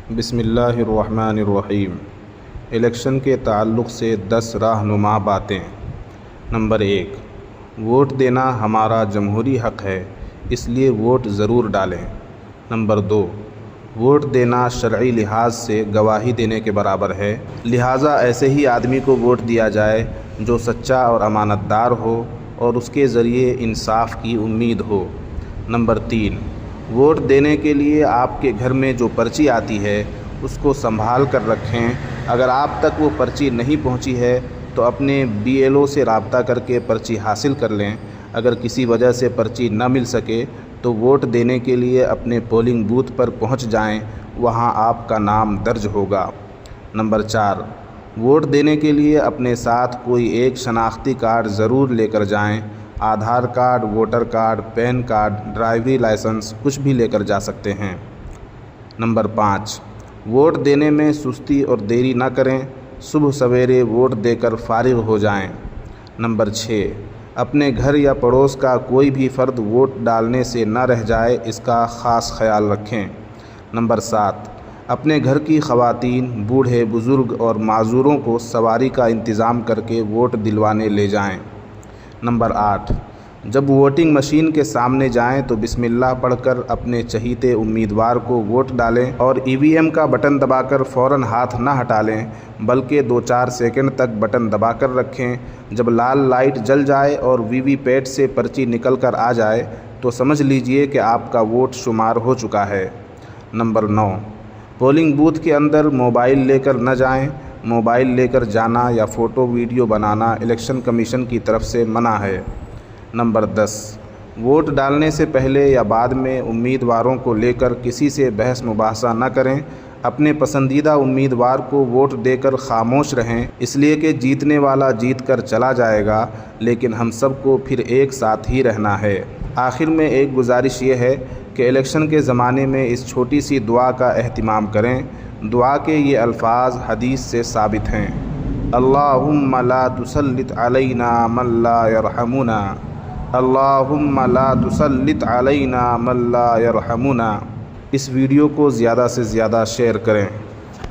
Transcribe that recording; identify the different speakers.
Speaker 1: بسم اللہ الرحمن الرحیم۔ الیکشن کے تعلق سے 10 راہنما باتیں۔ نمبر 1، ووٹ دینا ہمارا جمہوری حق ہے، اس لیے ووٹ ضرور ڈالیں۔ نمبر 2، ووٹ دینا شرعی لحاظ سے گواہی دینے کے برابر ہے، لہٰذا ایسے ہی آدمی کو ووٹ دیا جائے جو سچا اور امانت دار ہو اور اس کے ذریعے انصاف کی امید ہو۔ نمبر 3، ووٹ دینے کے لیے آپ کے گھر میں جو پرچی آتی ہے اس کو سنبھال کر رکھیں۔ اگر آپ تک وہ پرچی نہیں پہنچی ہے تو اپنے BLO سے رابطہ کر کے پرچی حاصل کر لیں۔ اگر کسی وجہ سے پرچی نہ مل سکے تو ووٹ دینے کے لیے اپنے پولنگ بوتھ پر پہنچ جائیں، وہاں آپ کا نام درج ہوگا۔ نمبر 4، ووٹ دینے کے لیے اپنے ساتھ کوئی ایک شناختی کارڈ ضرور لے کر جائیں۔ Aadhaar card, voter card, PAN card, ڈرائیوری لائسنس کچھ بھی لے کر جا سکتے ہیں۔ نمبر 5، ووٹ دینے میں سستی اور دیری نہ کریں، صبح سویرے ووٹ دے کر فارغ ہو جائیں۔ نمبر 6، اپنے گھر یا پڑوس کا کوئی بھی فرد ووٹ ڈالنے سے نہ رہ جائے، اس کا خاص خیال رکھیں۔ نمبر 7، اپنے گھر کی خواتین، بوڑھے بزرگ اور معذوروں کو سواری کا انتظام کر کے ووٹ دلوانے لے جائیں۔ نمبر 8، جب ووٹنگ مشین کے سامنے جائیں تو بسم اللہ پڑھ کر اپنے چہیتے امیدوار کو ووٹ ڈالیں اور EVM کا بٹن دبا کر فوراً ہاتھ نہ ہٹا لیں، بلکہ 2-4 سیکنڈ تک بٹن دبا کر رکھیں۔ جب لال لائٹ جل جائے اور VVPAT سے پرچی نکل کر آ جائے تو سمجھ لیجئے کہ آپ کا ووٹ شمار ہو چکا ہے۔ نمبر 9، پولنگ بوتھ کے اندر موبائل لے کر نہ جائیں۔ موبائل لے کر جانا یا فوٹو ویڈیو بنانا الیکشن کمیشن کی طرف سے منع ہے۔ نمبر 10، ووٹ ڈالنے سے پہلے یا بعد میں امیدواروں کو لے کر کسی سے بحث مباحثہ نہ کریں۔ اپنے پسندیدہ امیدوار کو ووٹ دے کر خاموش رہیں، اس لیے کہ جیتنے والا جیت کر چلا جائے گا، لیکن ہم سب کو پھر ایک ساتھ ہی رہنا ہے۔ آخر میں ایک گزارش یہ ہے کہ الیکشن کے زمانے میں اس چھوٹی سی دعا کا اہتمام کریں۔ دعا کے یہ الفاظ حدیث سے ثابت ہیں: اللہم لا تسلط علینا من لا یرحمنا، اللہم لا تسلط علینا من لا یرحمنا۔ اس ویڈیو کو زیادہ سے زیادہ شیئر کریں۔